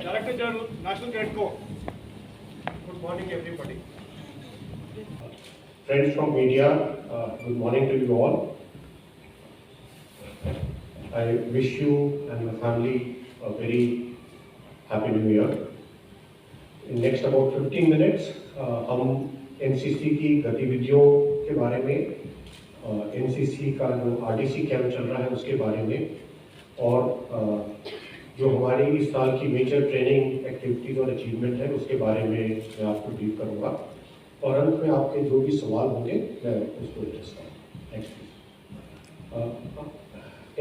Director General, National Cadet Corps. Good morning, everybody. Friends from media, good morning to you all. I wish you and your family a very happy new year. In next about 15 minutes, हम NCC की गतिविधियों के बारे में, NCC का जो RDC camp चल रहा है उसके बारे में और जो हमारी इस साल की मेजर ट्रेनिंग एक्टिविटीज और अचीवमेंट है उसके बारे में मैं आपको ब्रीफ करूँगा और अंत में आपके जो भी सवाल होंगे मैं उसको एड्रेस करूँगा। नेक्स्ट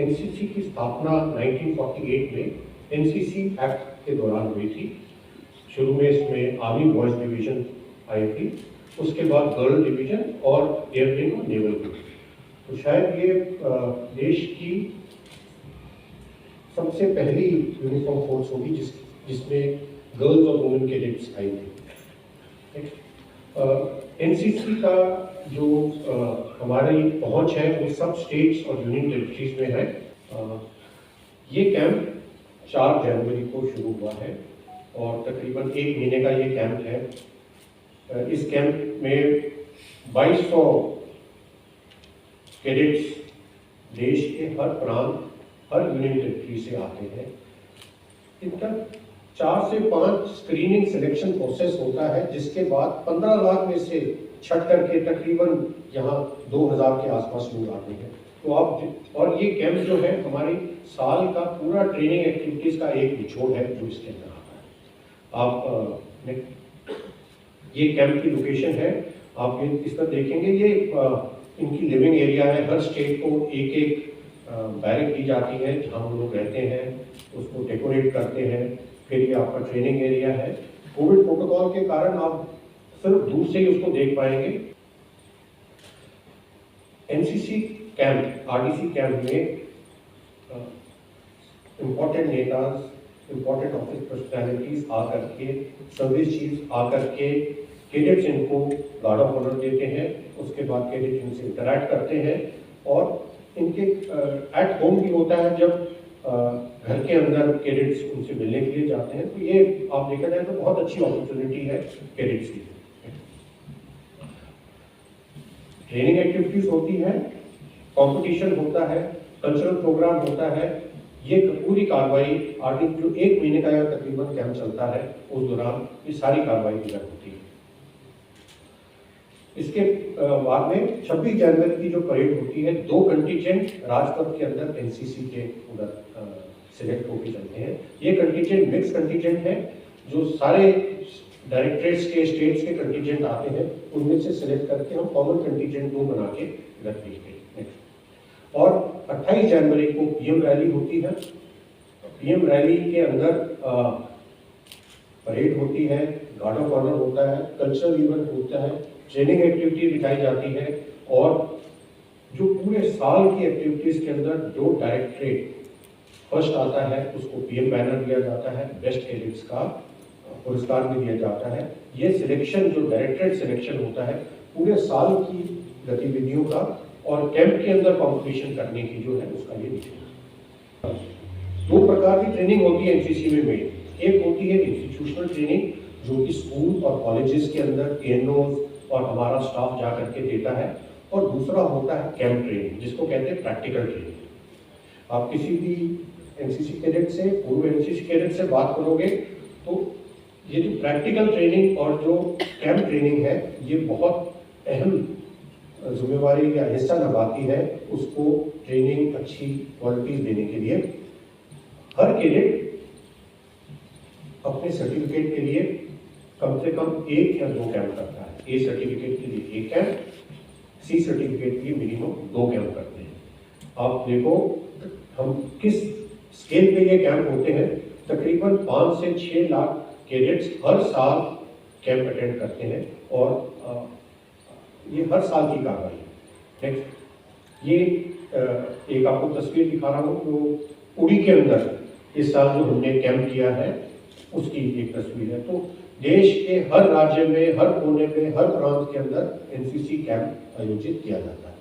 NCC की स्थापना 1948 में NCC एक्ट के दौरान हुई थी। शुरू में इसमें आर्मी बॉयज डिवीजन आई थी, उसके बाद गर्ल डिवीजन और एयरविंग और नेवल ग्रुप। तो शायद ये देश की सबसे पहली यूनिफॉर्म फोर्स होगी जिसमें गर्ल्स और वुमेन कैडेट्स आई थी। एनसीसी का जो हमारी पहुंच है वो सब स्टेट्स और यूनियन टेरिटरीज में है। ये कैंप 4 जनवरी को शुरू हुआ है और तकरीबन 1 महीने का ये कैंप है। इस कैंप में 2200 कैडेट्स देश के हर प्रांत, हर यूनियन टेरिटरी से आते हैं। इनका 4 से 5 स्क्रीनिंग सिलेक्शन प्रोसेस होता है, जिसके बाद 15 लाख में से छट करके तकरीबन यहाँ 2000 के आसपास लोग आते हैं। तो आप और ये कैंप जो है हमारी साल का पूरा ट्रेनिंग एक्टिविटीज का एक निचोड़ है जो इसके अंदर आता है। आप ये कैंप की लोकेशन है, आप इस पर देखेंगे, ये इनकी लिविंग एरिया है। हर स्टेट को एक एक बैरक दी जाती है जहाँ हम लोग रहते हैं, उसको डेकोरेट करते हैं। फिर ये आपका ट्रेनिंग एरिया है। कोविड प्रोटोकॉल के कारण आप सिर्फ दूर से ही उसको देख पाएंगे। एनसीसी कैंप, आरडीसी कैंप में इम्पोर्टेंट नेताज, इम्पोर्टेंट ऑफिस पर्सनैलिटीज आकर के, सर्विस चीफ आकर के कैडेट्स इनको गार्ड ऑफ ऑनर देते हैं। उसके बाद कैडेट इनसे इंटरैक्ट करते हैं और इनके एट होम भी होता है जब घर के अंदर कैडेट्स उनसे मिलने के लिए जाते हैं। तो ये आप देखा जाए तो बहुत अच्छी अपॉर्चुनिटी है कैडेट्स की। ट्रेनिंग एक्टिविटीज होती है कंपटीशन होता है, कल्चरल प्रोग्राम होता है। ये पूरी कार्रवाई जो 1 महीने का यह तकरीबन कैंप चलता है, उस दौरान ये सारी कार्रवाई इधर होती है। इसके बाद में 26 जनवरी की जो परेड होती है, 2 कंटीजेंट राजपथ के अंदर एनसीसी के उधर सिलेक्ट होकर चलते हैं। ये कंटीजेंट मिक्स कंटीजेंट है, जो सारे डायरेक्टरेट्स के स्टेट्स के कंटीजेंट आते हैं, उनमें से सिलेक्ट करके हम कॉमन कंटीजेंट 2 बना के इधर भेजते हैं। और 28 जनवरी को पीएम रैली होती है। पीएम रैली के अंदर परेड होती है, गार्ड ऑफ ऑनर होता है, कल्चरल इवेंट होता है, ट्रेनिंग एक्टिविटी दिखाई जाती है, और जो पूरे साल की एक्टिविटीज के अंदर जो डायरेक्टरेट फर्स्ट आता है उसको पीएम बैनर दिया जाता है, बेस्ट कैडेट्स का पुरस्कार भी दिया जाता है। ये सिलेक्शन जो डायरेक्टरेट सिलेक्शन होता है पूरे साल की गतिविधियों का और कैंप के अंदर कॉम्पिटिशन करने की जो है उसका ये विषय है। 2 प्रकार की ट्रेनिंग होती है एनसीसी में मेन। एक होती है इंस्टीट्यूशनल ट्रेनिंग, जो कि स्कूल और कॉलेजेस के अंदर एएनओज और हमारा स्टाफ जा करके देता है, और दूसरा होता है कैंप ट्रेनिंग, जिसको कहते हैं प्रैक्टिकल ट्रेनिंग। आप किसी भी एनसीसी कैडेट से, पूर्व एनसीसी कैडेट से बात करोगे तो ये जो प्रैक्टिकल ट्रेनिंग और जो कैंप ट्रेनिंग है, ये बहुत अहम जिम्मेवारी या हिस्सा निभाती है उसको ट्रेनिंग अच्छी क्वालिटीज देने के लिए। हर कैडेट अपने सर्टिफिकेट के लिए कम से कम 1 या 2 कैंप करता है। ए सर्टिफिकेट के लिए 1 कैंप, सी सर्टिफिकेट के लिए मिनिमम 2 कैंप करते हैं। आप देखो हम किस स्केल पे ये कैंप होते हैं। तकरीबन 5 से 6 लाख कैडेट्स हर साल कैंप अटेंड करते हैं, और ये हर साल की कार्रवाई है। नेक्स्ट, ये एक आपको तस्वीर दिखा रहा हूँ जो उड़ी के अंदर इस साल जो हमने कैंप किया है उसकी एक तस्वीर है। तो देश के हर राज्य में, हर कोने में, हर प्रांत के अंदर एनसीसी कैंप आयोजित किया जाता है।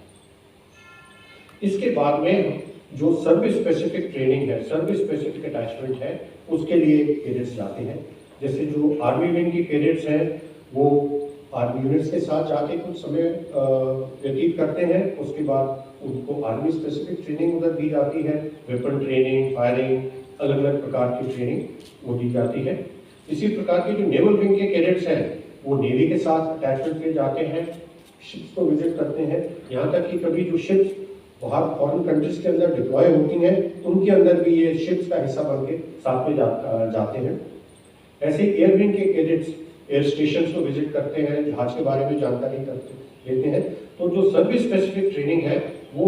इसके बाद में जो सर्विस स्पेसिफिक ट्रेनिंग है, सर्विस स्पेसिफिक अटैचमेंट है, उसके लिए कैडेट्स जाते हैं। जैसे जो आर्मी विंग की कैडेट्स हैं वो आर्मी यूनिट्स के साथ जाके कुछ समय व्यतीत करते हैं। उसके बाद उनको आर्मी स्पेसिफिक ट्रेनिंग उधर दी जाती है, वेपन ट्रेनिंग, फायरिंग, अलग अलग प्रकार की ट्रेनिंग वो दी जाती है। इसी प्रकार के जो नेवल विंग के कैडेट्स हैं वो नेवी के साथ अटैचमेंट पे जाते हैं, शिप्स को विजिट करते हैं। यहाँ तक कि कभी जो शिप्स बाहर फॉरेन कंट्रीज के अंदर डिप्लॉय होती हैं, उनके अंदर भी ये शिप्स का हिस्सा बन के साथ में जाते हैं। ऐसे एयर विंग के कैडेट्स एयर स्टेशन को विजिट करते हैं, जहाज के बारे में जानकारी लेते हैं। तो जो सर्विस स्पेसिफिक ट्रेनिंग है वो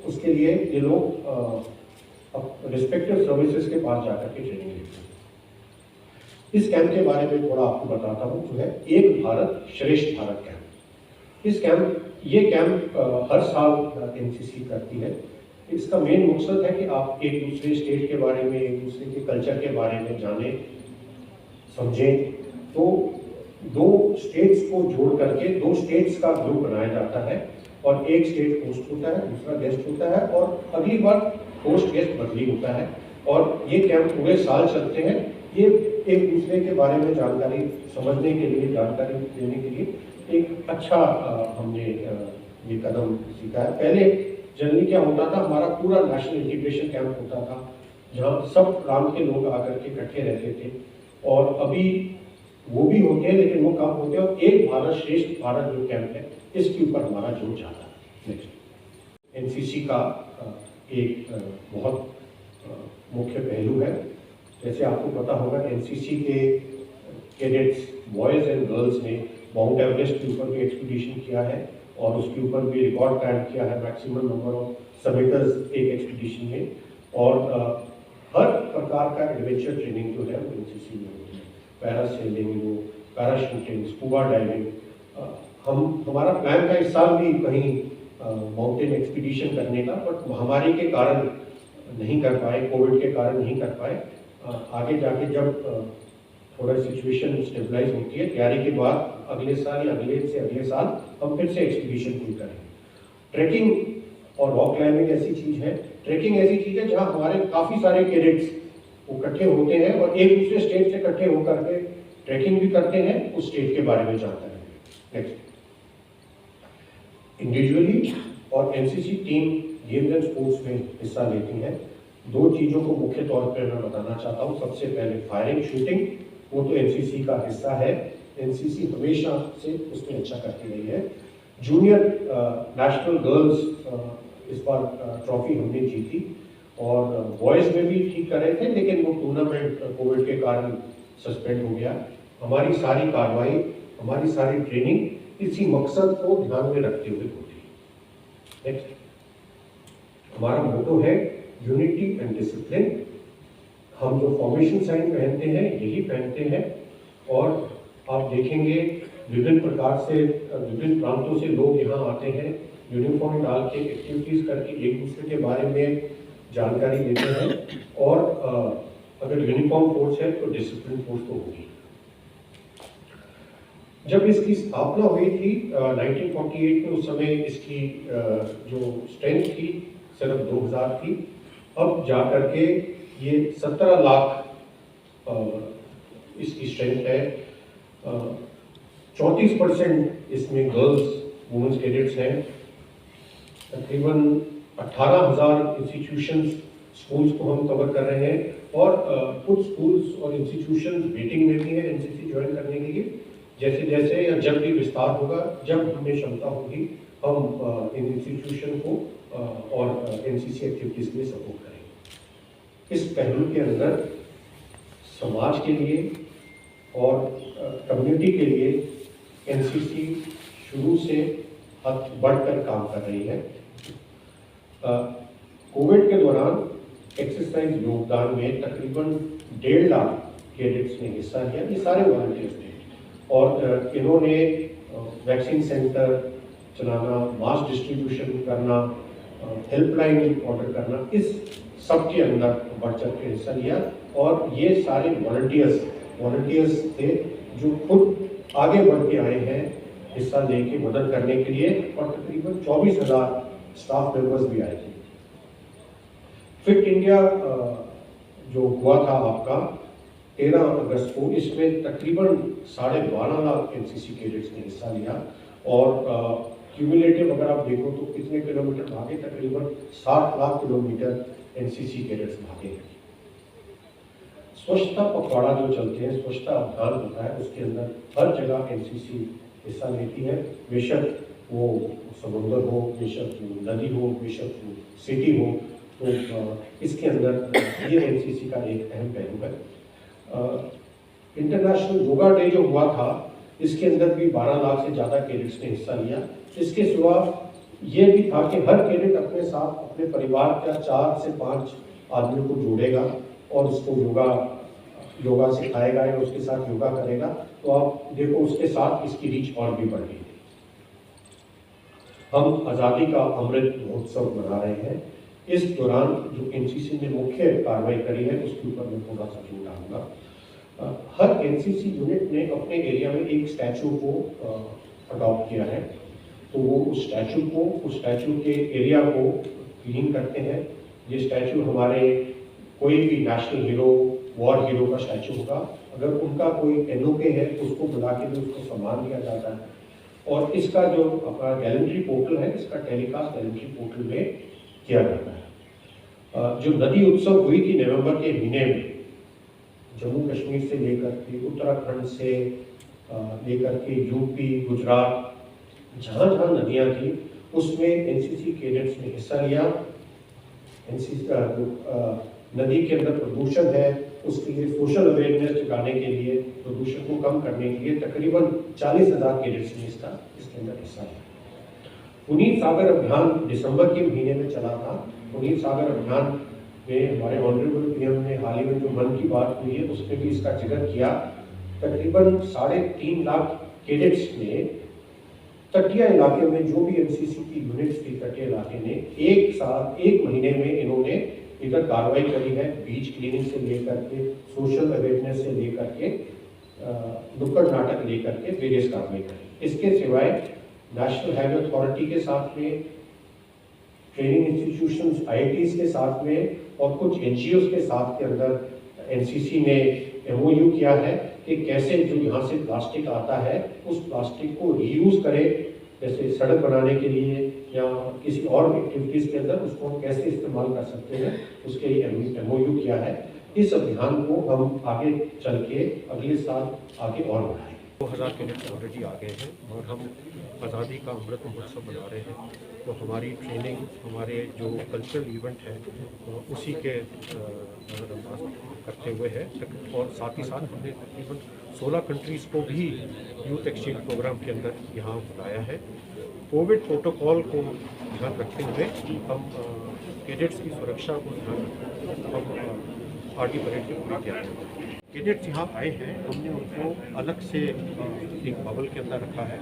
उसके लिए ये लोग रिस्पेक्टिव सर्विसेज के पास जाकर के ट्रेनिंग लेते हैं। इस कैंप के बारे में थोड़ा आपको बताता हूँ, जो है एक भारत श्रेष्ठ भारत कैंप। ये कैंप हर साल एनसीसी करती है। इसका मेन मकसद है कि आप एक दूसरे स्टेट के बारे में, एक दूसरे के कल्चर के बारे में जानें, समझें। तो 2 स्टेट्स को जोड़ करके 2 स्टेट्स का ग्रुप बनाया जाता है, और एक स्टेट होस्ट होता है, दूसरा गेस्ट होता है, और अगली बार होस्ट गेस्ट बदली होता है। और ये कैंप पूरे साल चलते हैं। ये एक दूसरे के बारे में जानकारी समझने के लिए, जानकारी देने के लिए एक अच्छा हमने ये कदम सीखा है। पहले जनरली क्या होता था, हमारा पूरा नेशनल इंटीग्रेशन कैंप होता था, जहाँ सब प्रांत के लोग आकर के इकट्ठे रहते थे, और अभी वो भी होते हैं लेकिन वो कम होते हैं। और एक भारत श्रेष्ठ भारत जो कैंप है, इसके ऊपर हमारा जोर ज्यादा है। नेक्स्ट, एनसीसी का एक बहुत मुख्य पहलू है। जैसे आपको पता होगा, एनसीसी के कैडेट्स बॉयज एंड गर्ल्स ने माउंट एवरेस्ट के ऊपर भी एक्सपीडिशन किया है, और उसके ऊपर भी रिकॉर्ड कायम किया है, मैक्सिमम नंबर ऑफ समिटर्स एक एक्सपीडिशन में। और हर प्रकार का एडवेंचर ट्रेनिंग जो है वो एनसीसी में होती है। पैरासेलिंग हो, पैराशूटिंग, स्कूबा डाइविंग। हमारा प्लान था इस साल भी कहीं माउंटेन एक्सपीडिशन करने का, बट महामारी के कारण नहीं कर पाए, कोविड के कारण नहीं कर पाए। आगे जाके जब थोड़ा सिचुएशन स्टेबलाइज होती है, तैयारी के बाद अगले साल या अगले से अगले साल हम फिर से एक्सपीडिशन पूरी करेंगे। ट्रैकिंग और रॉक क्लाइंबिंग ऐसी चीज है, ट्रैकिंग ऐसी चीज है जहां हमारे काफी सारे कैडेट्स इकट्ठे होते हैं और एक दूसरे स्टेट से इकट्ठे होकर के ट्रैकिंग भी करते हैं, उस स्टेट के बारे में जानते हैं। नेक्स्ट, इंडिविजुअली और NCC team games and sports में हिस्सा लेती हैं। दो चीज़ों को मुख्य तौर पर मैं बताना चाहता हूँ। सबसे पहले फायरिंग शूटिंग, वो तो एनसीसी का हिस्सा है, एनसीसी हमेशा से उसमें अच्छा करती रही है। जूनियर नेशनल गर्ल्स इस बार ट्रॉफी हमने जीती और बॉयज़ में भी ठीक कर रहे थे, लेकिन वो टूर्नामेंट कोविड के कारण सस्पेंड हो गया। हमारी सारी कार्रवाई, हमारी सारी ट्रेनिंग इसी मकसद को ध्यान में रखते हुए होती है। नेक्स्ट, हमारा मोटो है यूनिटी एंड डिसिप्लिन। हम जो फॉर्मेशन साइन पहनते हैं यही पहनते हैं, और आप देखेंगे विभिन्न प्रकार से विभिन्न प्रांतों से लोग यहाँ आते हैं, यूनिफॉर्म डाल के एक्टिविटीज करके एक दूसरे के बारे में जानकारी देते हैं। और अगर यूनिफॉर्म फोर्स है तो डिसिप्लिन फोर्स तो होगी। जब इसकी स्थापना हुई थी 1948 में, उस समय इसकी जो स्ट्रेंथ थी सिर्फ 2000 थी। अब जाकर के ये 17 लाख इसकी स्ट्रेंथ है। 34% इसमें गर्ल्स वुमेन्स कैडेट्स हैं। तकरीबन 18,000 इंस्टीट्यूशंस स्कूल्स को हम कवर कर रहे हैं, और कुछ स्कूल्स और इंस्टीट्यूशंस वेटिंग में भी हैं एनसीसी ज्वाइन करने के लिए। जैसे जैसे या जब भी विस्तार होगा, जब हमें क्षमता होगी, हम इन इंस्टीट्यूशन को और एनसीसी एक्टिविटीज के लिए सपोर्ट करेंगे। इस पहलू के अंदर समाज के लिए और कम्युनिटी के लिए एनसीसी शुरू से हाथ बढ़कर काम कर रही है। कोविड के दौरान एक्सरसाइज योगदान में तकरीबन 1.5 लाख कैडेट्स ने हिस्सा लिया। ये सारे वॉलंटियर्स थे, और इन्होंने वैक्सीन सेंटर चलाना, मास डिस्ट्रीब्यूशन करना, हेल्पलाइन ऑर्डर करना, इस सब के अंदर बढ़ चढ़ के हिस्सा लिया। और ये सारे वॉलंटियर्स थे जो खुद आगे बढ़ के आए हैं हिस्सा लेके मदद करने के लिए, और तकरीबन 24,000 स्टाफ मेंबर्स भी आए थे। फिट इंडिया जो हुआ था आपका 13 अगस्त को, इसमें तकरीबन 12.5 लाख एनसीसी कैडेट्स ने हिस्सा लिया। और क्यूमुलेटिव अगर आप देखो तो कितने किलोमीटर भागे, तकरीबन 60 लाख किलोमीटर एनसीसी कैडेट्स भागे हैं। स्वच्छता पखवाड़ा जो चलते हैं, स्वच्छता अभियान होता है, उसके अंदर हर जगह एनसीसी हिस्सा लेती है। बेशक वो समुद्र हो, बेशक वो नदी हो, बेशक वो सिटी हो, तो इसके अंदर ये एनसीसी का एक अहम पहलू है। इंटरनेशनल योगा डे जो हुआ था, इसके अंदर भी 12 लाख से ज़्यादा कैडेट्स ने हिस्सा लिया। इसके सिवा ये भी था कि हर कैडेट अपने साथ अपने परिवार का 4 से 5 आदमी को जोड़ेगा और उसको योगा सिखाएगा या उसके साथ योगा करेगा। तो आप देखो उसके साथ इसकी रीच और भी बढ़ गई। हम आज़ादी का अमृत महोत्सव मना रहे हैं। इस दौरान जो एनसीसी ने मुख्य कार्रवाई करी है उसके ऊपर मैं थोड़ा सा जोर डालूंगा। हर एनसीसी यूनिट ने अपने एरिया में एक स्टैचू को अडॉप्ट किया है, तो वो उस स्टैचू के एरिया को क्लीन करते हैं। ये स्टैचू हमारे कोई भी नेशनल हीरो, वॉर हीरो का स्टैचू होगा, अगर उनका कोई एनओके है तो उसको बुला के भी उसको सम्मान दिया जाता है। और इसका जो अपना गैलेंट्री पोर्टल है, इसका टेलीकास्ट गैलेंट्री पोर्टल में किया जाता है। जो नदी उत्सव हुई थी नवंबर के महीने में, जम्मू कश्मीर से लेकर के उत्तराखंड से लेकर के यूपी, गुजरात, जहाँ जहाँ नदियाँ थी उसमें एनसीसी कैडेट्स ने हिस्सा लिया। एनसीसी का नदी के अंदर प्रदूषण है, उसके लिए सोशल अवेयरनेस जगाने के लिए, प्रदूषण को कम करने के लिए तकरीबन 40,000 कैडेट्स ने इसके अंदर हिस्सा लिया। पुनीत सागर अभियान दिसंबर के महीने में चला था। पुनीत सागर अभियान में हमारे ऑनरेबल पीएम ने हाल ही में जो मन की बात हुई है उसमें भी इसका जिक्र किया। तकरीबन 3.5 लाख कैडेट्स ने तटीय इलाके में, जो भी एनसीसी की यूनिट्स थी तटीय इलाके ने, एक महीने में इन्होंने इधर कार्रवाई करी है। बीच क्लीनिंग से लेकर के, सोशल अवेयरनेस से लेकर के, नुक्कड़ नाटक लेकर के वेरियस कार्रवाई करी। इसके सिवाय नेशनल हाईवे अथॉरिटी के साथ में, ट्रेनिंग इंस्टीट्यूशंस आईआईटीज के साथ में और कुछ एनजीओज के साथ के अंदर एनसीसी ने एमओयू किया है कि कैसे जो यहाँ से प्लास्टिक आता है उस प्लास्टिक को रीयूज करें। जैसे सड़क बनाने के लिए या किसी और एक्टिविटीज़ के अंदर उसको हम कैसे इस्तेमाल कर सकते हैं, उसके लिए MOU किया है। इस अभियान को हम आगे चल के अगले साल आगे और बढ़ाएंगे। 2000 कैडेट्स ऑलरेडी आ गए हैं और हम आज़ादी का अमृत महोत्सव मना रहे हैं। तो हमारी ट्रेनिंग, हमारे जो कल्चरल इवेंट है उसी के नज़रअंदाज करते हुए है, और साथ ही साथ हमने तकरीबन 16 कंट्रीज़ को भी यूथ एक्सचेंज प्रोग्राम के अंदर यहाँ बुलाया है। कोविड प्रोटोकॉल को ध्यान रखते हुए हम कैडेट्स की सुरक्षा को ध्यान रखते हम आर्मी परेड की पूरी तैयारी हैं। कैडेट्स यहाँ आए हैं, हमने उनको अलग से एक बबल के अंदर रखा है।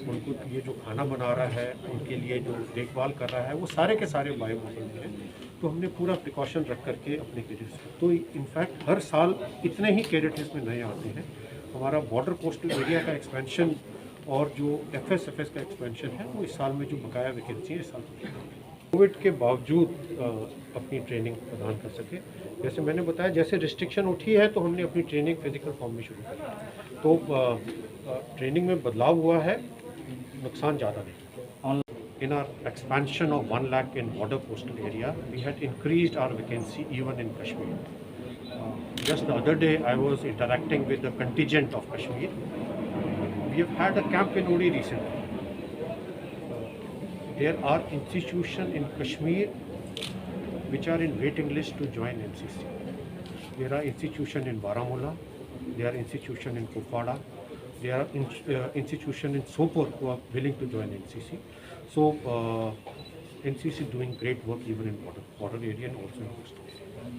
उनको ये जो खाना बना रहा है, उनके लिए जो देखभाल कर रहा है, वो सारे के सारे बायो बबल में हैं। तो हमने पूरा प्रिकॉशन रख करके अपने कैडेट्स, तो इनफैक्ट हर साल इतने ही कैडेट्स इसमें नए आते हैं। हमारा बॉर्डर कोस्टल एरिया का एक्सपेंशन और जो FS का एक्सपेंशन है वो इस साल में जो बकाया वैकेंसी है इस साल कोविड के बावजूद अपनी ट्रेनिंग प्रदान कर सके। जैसे मैंने बताया, जैसे रिस्ट्रिक्शन उठी है तो हमने अपनी ट्रेनिंग फिजिकल फॉर्म में शुरू करी। तो ट्रेनिंग में बदलाव हुआ है, नुकसान ज़्यादा नहीं। In our expansion of 1 lakh in border coastal area, we had increased our vacancy even in Kashmir. Just the other day, I was interacting with the contingent of Kashmir. We have had a camp in Uri recently. There are institutions in Kashmir which are in waiting list to join NCC. There are institutions in Baramulla, there are institutions in Kupwara, there are institutions in Sopore who are willing to join NCC. So NCC doing great work even in border area and also in coastal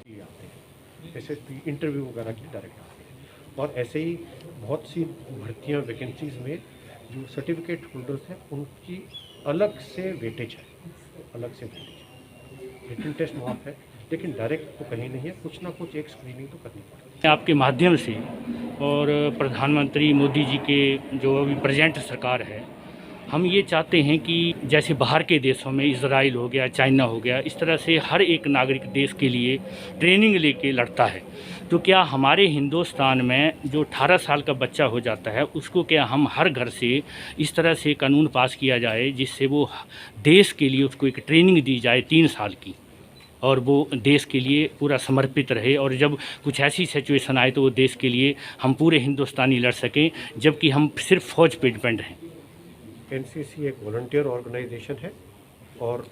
area. SSP interview वगैरह की direct आते हैं, और ऐसे ही बहुत सी भर्तियाँ vacancies में जो certificate holders हैं उनकी अलग से वेटेज है, रिटन टेस्ट माफ है, लेकिन डायरेक्ट तो कहीं नहीं है, कुछ ना कुछ एक स्क्रीनिंग तो करनी पड़ेगी। आपके माध्यम से और प्रधानमंत्री मोदी जी के जो अभी प्रेजेंट सरकार है, हम ये चाहते हैं कि जैसे बाहर के देशों में इजराइल हो गया, चाइना हो गया, इस तरह से हर एक नागरिक देश के लिए ट्रेनिंग लेके लड़ता है, तो क्या हमारे हिंदुस्तान में जो 18 साल का बच्चा हो जाता है उसको क्या हम हर घर से इस तरह से कानून पास किया जाए जिससे वो देश के लिए उसको एक ट्रेनिंग दी जाए 3 साल की, और वो देश के लिए पूरा समर्पित रहे, और जब कुछ ऐसी सिचुएशन आए तो वो देश के लिए हम पूरे हिंदुस्तानी लड़ सकें, जबकि हम सिर्फ फौज पे डिपेंड हैं। NCC एक वॉलंटियर ऑर्गेनाइजेशन है और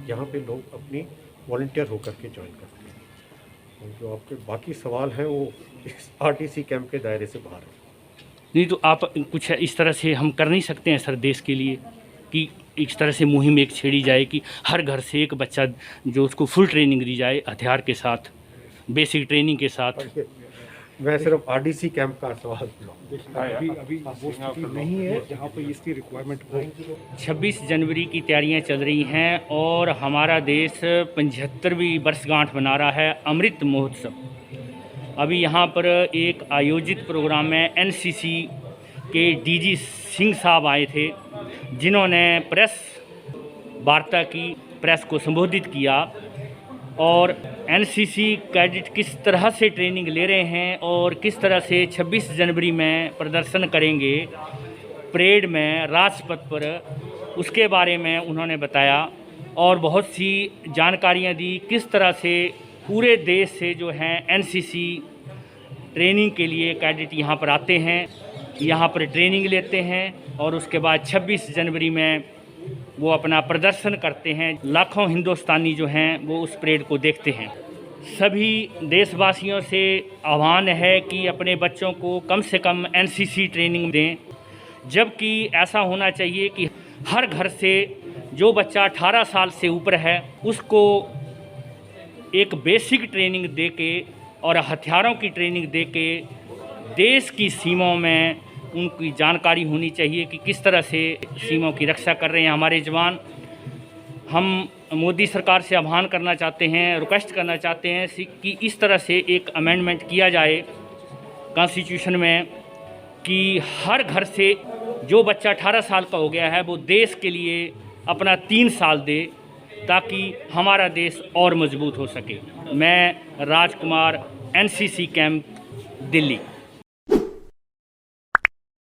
यहाँ पे लोग अपनी वॉलंटियर होकर के ज्वाइन करते हैं। और जो आपके बाकी सवाल हैं वो इस RTC कैंप के दायरे से बाहर है। नहीं तो आप कुछ इस तरह से हम कर नहीं सकते हैं सर देश के लिए, कि इस तरह से मुहिम एक छेड़ी जाए कि हर घर से एक बच्चा जो उसको फुल ट्रेनिंग दी जाए, हथियार के साथ, बेसिक ट्रेनिंग के साथ। मैं सिर्फ RTC कैंप का सवाल अभी वो स्थिति नहीं है जहाँ पर इसकी रिक्वायरमेंट हो। 26 जनवरी की तैयारियां चल रही हैं और हमारा देश 75वीं वर्षगांठ मना रहा है, अमृत महोत्सव। अभी यहाँ पर एक आयोजित प्रोग्राम में NCC के DG सिंह साहब आए थे, जिन्होंने प्रेस वार्ता की, प्रेस को संबोधित किया, और NCC कैडेट किस तरह से ट्रेनिंग ले रहे हैं और किस तरह से 26 जनवरी में प्रदर्शन करेंगे परेड में, राजपथ पर, उसके बारे में उन्होंने बताया और बहुत सी जानकारियां दी, किस तरह से पूरे देश से जो हैं NCC ट्रेनिंग के लिए कैडेट यहाँ पर आते हैं, यहाँ पर ट्रेनिंग लेते हैं और उसके बाद 26 जनवरी में वो अपना प्रदर्शन करते हैं। लाखों हिंदुस्तानी जो हैं वो उस परेड को देखते हैं। सभी देशवासियों से आह्वान है कि अपने बच्चों को कम से कम NCC ट्रेनिंग दें, जबकि ऐसा होना चाहिए कि हर घर से जो बच्चा 18 साल से ऊपर है उसको एक बेसिक ट्रेनिंग दे के और हथियारों की ट्रेनिंग दे के देश की सीमाओं में उनकी जानकारी होनी चाहिए कि किस तरह से सीमाओं की रक्षा कर रहे हैं हमारे जवान। हम मोदी सरकार से आह्वान करना चाहते हैं, रिक्वेस्ट करना चाहते हैं कि इस तरह से एक अमेंडमेंट किया जाए कॉन्स्टिट्यूशन में कि हर घर से जो बच्चा 18 साल का हो गया है वो देश के लिए अपना 3 साल दे, ताकि हमारा देश और मजबूत हो सके। मैं राजकुमार, NCC कैंप, दिल्ली।